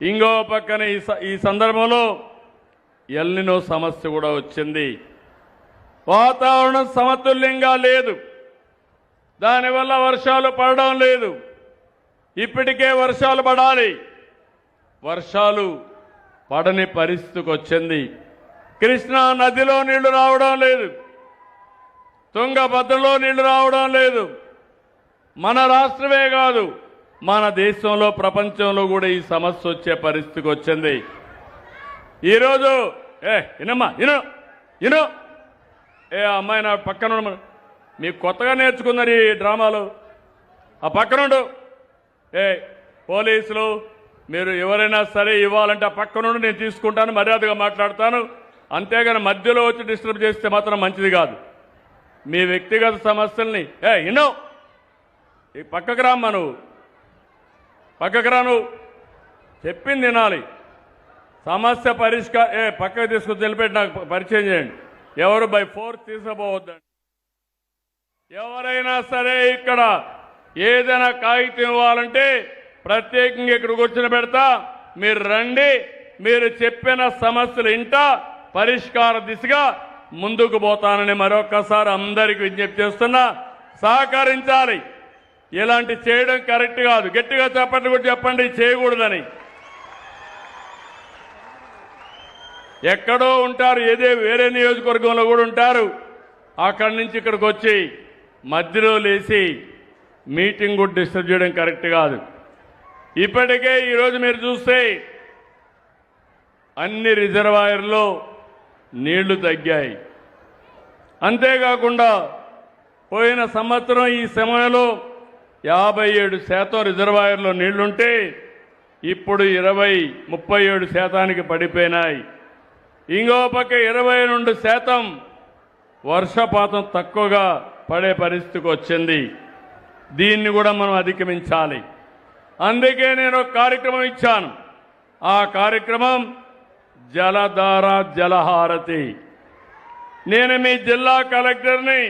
ఇంకో పక్కన ఈ సందర్భంలో ఎల్నినో సమస్య కూడా వచ్చింది. వాతావరణం సమతుల్యంగా లేదు, దానివల్ల వర్షాలు పడడం లేదు. ఇప్పటికే వర్షాలు పడాలి, వర్షాలు పడని పరిస్థితికి వచ్చింది. కృష్ణా నదిలో నీళ్లు రావడం లేదు, తుంగభద్రలో నీళ్లు రావడం లేదు. మన రాష్ట్రమే కాదు, మన దేశంలో ప్రపంచంలో కూడా ఈ సమస్య వచ్చే పరిస్థితికి వచ్చింది. ఈరోజు ఇను అమ్మాయి నా పక్కన మీకు కొత్తగా నేర్చుకున్నారు ఈ డ్రామాలు. ఆ పక్కనుండు. పోలీసులు మీరు ఎవరైనా సరే ఇవ్వాలంటే ఆ పక్కనుండి నేను తీసుకుంటాను, మర్యాదగా మాట్లాడతాను. అంతేగాని మధ్యలో వచ్చి డిస్టర్బ్ చేస్తే మాత్రం మంచిది కాదు. మీ వ్యక్తిగత సమస్యల్ని ఈ పక్కకు రామ్మా, నువ్వు పక్కకు రా, నువ్వు చెప్పింది వినాలి. సమస్య పక్కకు తీసుకుని తెలిపెట్టి నాకు పరిచయం చేయండి. ఎవరు బై ఫోర్స్ తీసుకుపోవద్దండి. ఎవరైనా సరే ఇక్కడ ఏదైనా కాగితం ఇవ్వాలంటే ప్రత్యేకంగా ఇక్కడ కూర్చొని పెడతా, మీరు రండి, మీరు చెప్పిన సమస్యలు ఇంటా పరిష్కార దిశగా ముందుకు పోతానని మరొక్కసారి అందరికీ విజ్ఞప్తి చేస్తున్నా. సహకరించాలి. ఇలాంటి చేయడం కరెక్ట్ కాదు. గట్టిగా చెప్పండి, కూడా చెప్పండి చేయకూడదని. ఎక్కడో ఉంటారు, వేరే నియోజకవర్గంలో కూడా ఉంటారు. అక్కడి నుంచి ఇక్కడికి వచ్చి మధ్యలో లేచి మీటింగ్ కూడా డిస్టర్బ్ చేయడం కరెక్ట్ కాదు. ఇప్పటికే ఈరోజు మీరు చూస్తే అన్ని రిజర్వాయర్లో నీళ్లు తగ్గాయి. అంతేకాకుండా పోయిన సంవత్సరం ఈ సమయంలో 57% రిజర్వాయర్లో నీళ్లుంటే ఇప్పుడు 37% పడిపోయినాయి. ఇంకో పక్క 22% వర్షపాతం తక్కువగా పడే పరిస్థితికి వచ్చింది. దీన్ని కూడా మనం అధిగమించాలి. అందుకే నేను ఒక కార్యక్రమం ఇచ్చాను. ఆ కార్యక్రమం జలధార జలహారతి. నేను మీ జిల్లా కలెక్టర్ని,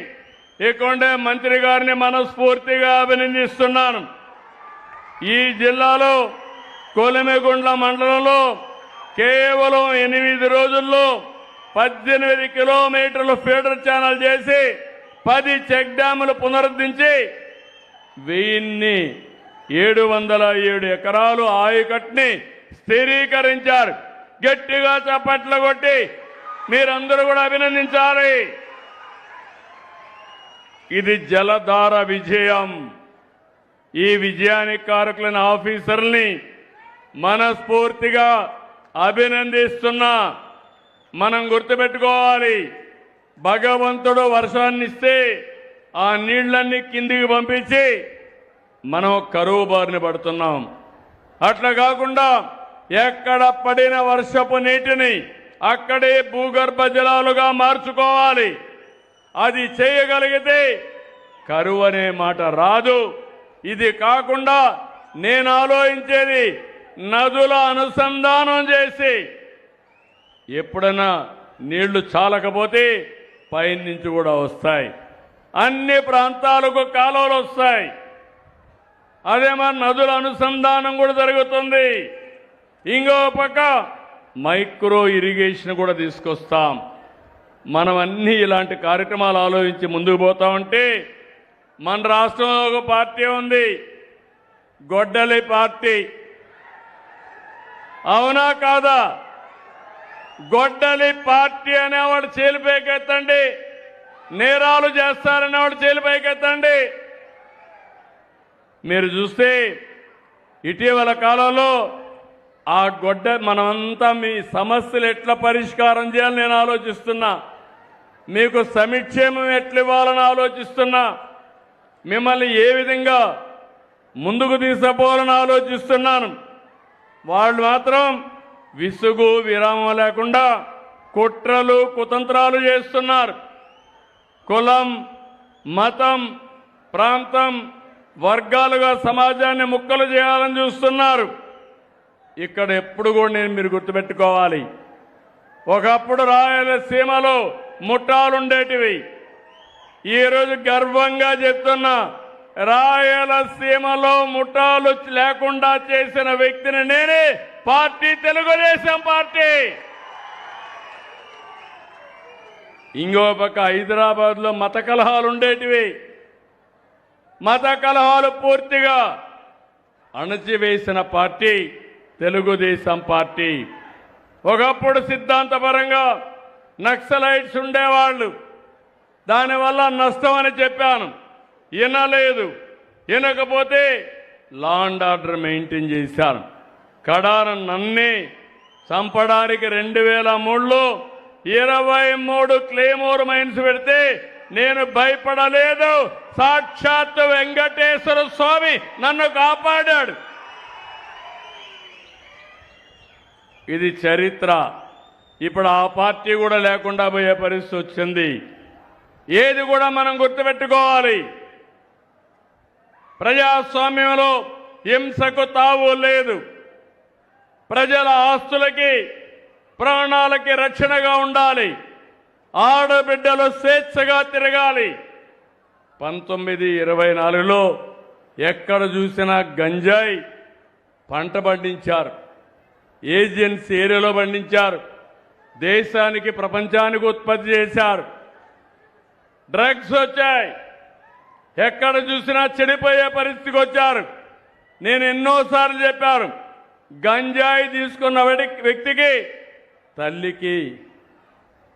ఇక్కడే మంత్రి గారిని మనస్ఫూర్తిగా అభినందిస్తున్నాను. ఈ జిల్లాలో కొలిమిగుండ్ల మండలంలో కేవలం 8 రోజుల్లో 18 కిలోమీటర్లు ఫీడర్ ఛానల్ చేసి 10 చెక్ డ్యాములు పునరుద్ధరించి 1707 ఎకరాలు ఆయకట్టుని స్థిరీకరించారు. గట్టిగా చప్పట్లు కొట్టి మీరందరూ కూడా అభినందించాలి. ఇది జలధార విజయం. ఈ విజయానికి కారకులైన ఆఫీసర్ని మనస్ఫూర్తిగా అభినందిస్తున్నా. మనం గుర్తుపెట్టుకోవాలి, భగవంతుడు వర్షాన్ని ఇస్తే ఆ నీళ్లన్నీ కిందికి పంపించి మనం కరువు బారిన పడుతున్నాం. అట్లా కాకుండా ఎక్కడ పడిన వర్షపు నీటిని అక్కడే భూగర్భ జలాలుగా మార్చుకోవాలి. అది చేయగలిగితే కరువు అనే మాట రాదు. ఇది కాకుండా నేను ఆలోచించేది నదుల అనుసంధానం చేసి ఎప్పుడైనా నీళ్లు చాలకపోతే పైనుంచి కూడా వస్తాయి. అన్ని ప్రాంతాలకు కాలువలు వస్తాయి. అదే మన నదుల అనుసంధానం కూడా జరుగుతుంది. ఇంకో పక్క మైక్రో ఇరిగేషన్ కూడా తీసుకొస్తాం. మనం అన్ని ఇలాంటి కార్యక్రమాలు ఆలోచించి ముందుకు పోతా ఉంటే మన రాష్ట్రంలో ఒక పార్టీ ఉంది, గొడ్డలి పార్టీ. అవునా కాదా? గొడ్డలి పార్టీ అనేవాడు చేలిపైకెత్తండి, నేరాలు చేస్తారనేవాడు చేలిపైకెత్తండి. మీరు చూస్తే ఇటీవల కాలంలో ఆ మనమంతా మీ సమస్యలు ఎట్లా పరిష్కారం చేయాలని నేను ఆలోచిస్తున్నా. మీకు సంక్షేమం ఎట్లా ఇవ్వాలని ఆలోచిస్తున్నా. మిమ్మల్ని ఏ విధంగా ముందుకు తీసుకుపోవాలని ఆలోచిస్తున్నాను. వాళ్ళు మాత్రం విసుగు విరామం లేకుండా కుట్రలు కుతంత్రాలు చేస్తున్నారు. కులం, మతం, ప్రాంతం, వర్గాలుగా సమాజాన్ని ముక్కలు చేయాలని చూస్తున్నారు. ఇక్కడ ఎప్పుడు కూడా మీరు గుర్తుపెట్టుకోవాలి, ఒకప్పుడు రాయలసీమలో ముఠాలుండేటివి. ఈరోజు గర్వంగా చెప్తున్నా, రాయలసీమలో ముఠాలు లేకుండా చేసిన వ్యక్తిని నేనే పార్టీ తెలుగుదేశం పార్టీ. ఇంకో పక్క హైదరాబాద్లో మత కలహాలు ఉండేటివి. మత కలహాలు పూర్తిగా అణచివేసిన పార్టీ తెలుగుదేశం పార్టీ. ఒకప్పుడు సిద్ధాంతపరంగా నక్సలైట్స్ ఉండేవాళ్ళు, దానివల్ల నష్టం అని చెప్పాను. వినలేదు. వినకపోతే లా అండ్ ఆర్డర్ మెయింటైన్ చేశాను. కడాన నన్నే చంపడానికి 2003లో 23 క్లేమోర్ మైన్స్ పెడితే నేను భయపడలేదు. సాక్షాత్ వెంకటేశ్వర స్వామి నన్ను కాపాడాడు. ఇది చరిత్ర. ఇప్పుడు ఆ పార్టీ కూడా లేకుండా పోయే పరిస్థితి వచ్చింది. ఏది కూడా మనం గుర్తుపెట్టుకోవాలి. ప్రజాస్వామ్యంలో హింసకు తావు లేదు. ప్రజల ఆస్తులకి ప్రాణాలకి రక్షణగా ఉండాలి. ఆడబిడ్డలు స్వేచ్ఛగా తిరగాలి. 1924లో ఎక్కడ చూసినా గంజాయి పంట పండించారు. ఏజెన్సీ ఏరియాలో పండించారు. దేశానికి ప్రపంచానికి ఉత్పత్తి చేశారు. డ్రగ్స్ వచ్చాయి. ఎక్కడ చూసినా చెడిపోయే పరిస్థితికి వచ్చారు. నేను ఎన్నోసార్లు చెప్పాను, గంజాయి తీసుకున్న వ్యక్తికి తల్లికి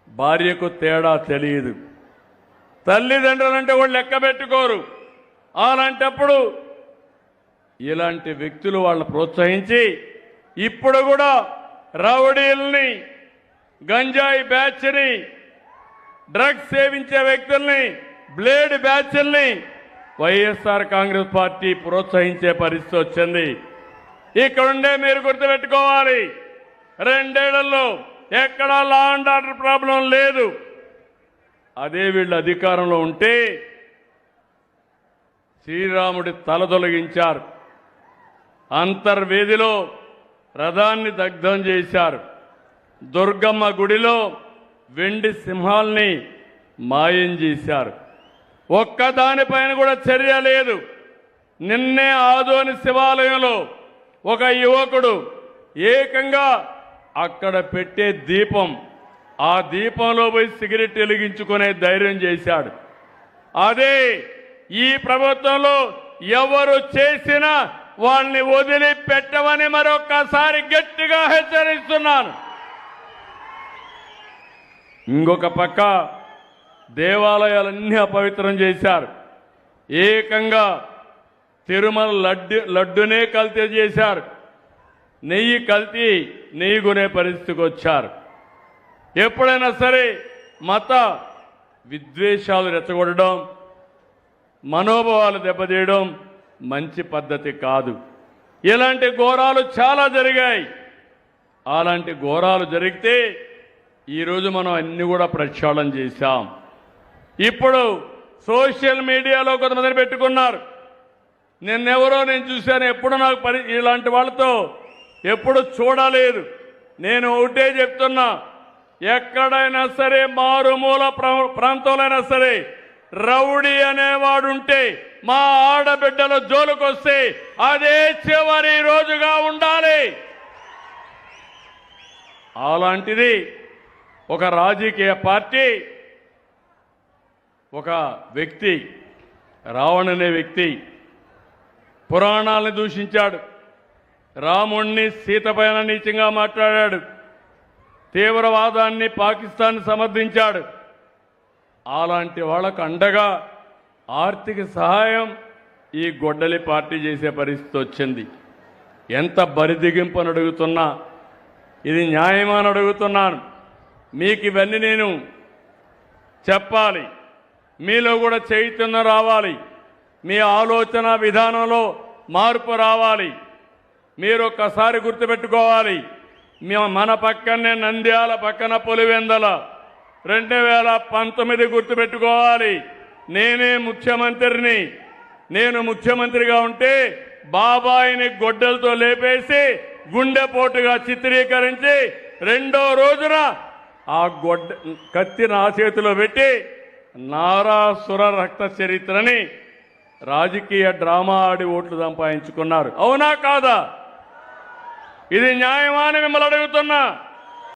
భార్యకు తేడా తెలియదు. తల్లిదండ్రులంటే వాళ్ళు లెక్క పెట్టుకోరు. అలాంటప్పుడు ఇలాంటి వ్యక్తులు వాళ్ళని ప్రోత్సహించి ఇప్పుడు కూడా రౌడీల్ని, గంజాయి బ్యాచ్ని, డ్రగ్స్ సేవించే వ్యక్తుల్ని, బ్లేడ్ బ్యాచ్ల్ని వైఎస్ఆర్ కాంగ్రెస్ పార్టీ ప్రోత్సహించే పరిస్థితి వచ్చింది. ఇక్కడుండే మీరు గుర్తుపెట్టుకోవాలి, 2 ఏళ్లలో ఎక్కడా లా అండ్ ఆర్డర్ ప్రాబ్లం లేదు. అదే వీళ్ళు అధికారంలో ఉంటే శ్రీరాముడి తల తొలగించారు. అంతర్వేదిలో రథాన్ని దగ్ధం చేశారు. దుర్గమ్మ గుడిలో వెండి సింహాల్ని మాయం చేశారు. ఒక్కదానిపైన కూడా చర్య లేదు. నిన్నే ఆదోని శివాలయంలో ఒక యువకుడు ఏకంగా అక్కడ పెట్టే దీపం, ఆ దీపంలో పోయి సిగరెట్ వెలిగించుకునే ధైర్యం చేశాడు. అదే ఈ ప్రభుత్వంలో ఎవరు చేసినా వాళ్ళని వదిలిపెట్టమని మరొక్కసారి గట్టిగా హెచ్చరిస్తున్నాను. ఇంకొక పక్క దేవాలయాలన్నీ అపవిత్రం చేశారు. ఏకంగా తిరుమల లడ్డునే కల్తీ చేశారు. నెయ్యి కల్తీ, నెయ్యి కొనే పరిస్థితికి వచ్చారు. ఎప్పుడైనా సరే మత విద్వేషాలు రెచ్చగొట్టడం, మనోభావాలు దెబ్బతీయడం మంచి పద్ధతి కాదు. ఇలాంటి ఘోరాలు చాలా జరిగాయి. అలాంటి ఘోరాలు జరిగితే ఈరోజు మనం అన్ని కూడా ప్రక్షాళన చేశాం. ఇప్పుడు సోషల్ మీడియాలో కొంతమందిని పెట్టుకున్నారు. నిన్నెవరో నేను చూశాను, ఎప్పుడు నాకు ఇలాంటి వాళ్ళతో ఎప్పుడు చూడలేదు. నేను ఒకటే చెప్తున్నా, ఎక్కడైనా సరే మారుమూల ప్రాంతంలోనైనా సరే రౌడీ అనేవాడుంటే మా ఆడబిడ్డల జోలుకొస్తే అదే చివరి రోజుగా ఉండాలి. అలాంటిది ఒక రాజకీయ పార్టీ, ఒక వ్యక్తి, రావణ్ అనే వ్యక్తి పురాణాలను దూషించాడు. రాముణ్ణి సీత పైన నీచంగా మాట్లాడాడు. తీవ్రవాదాన్ని, పాకిస్తాన్ సమర్థించాడు. అలాంటి వాళ్ళకు అండగా ఆర్థిక సహాయం ఈ గొడ్డలి పార్టీ చేసే పరిస్థితి వచ్చింది. ఎంత బరిదిగింపని అడుగుతున్నా, ఇది న్యాయమని అడుగుతున్నాను. మీకు ఇవన్నీ నేను చెప్పాలి. మీలో కూడా చైతన్యం రావాలి. మీ ఆలోచన విధానంలో మార్పు రావాలి. మీరు ఒక్కసారి గుర్తుపెట్టుకోవాలి, మన పక్కనే నంద్యాల పక్కన పులివెందల 2019 గుర్తుపెట్టుకోవాలి. నేనే ముఖ్యమంత్రిని. నేను ముఖ్యమంత్రిగా ఉంటే బాబాయిని గొడ్డలతో లేపేసి గుండెపోటుగా చిత్రీకరించి 2వ రోజున ఆ కత్తి నా చేతిలో పెట్టి నారాసుర రక్త చరిత్రని రాజకీయ డ్రామా ఆడి ఓట్లు సంపాదించుకున్నారు. అవునా కాదా? ఇది న్యాయమా అని మిమ్మల్ని అడుగుతున్నా.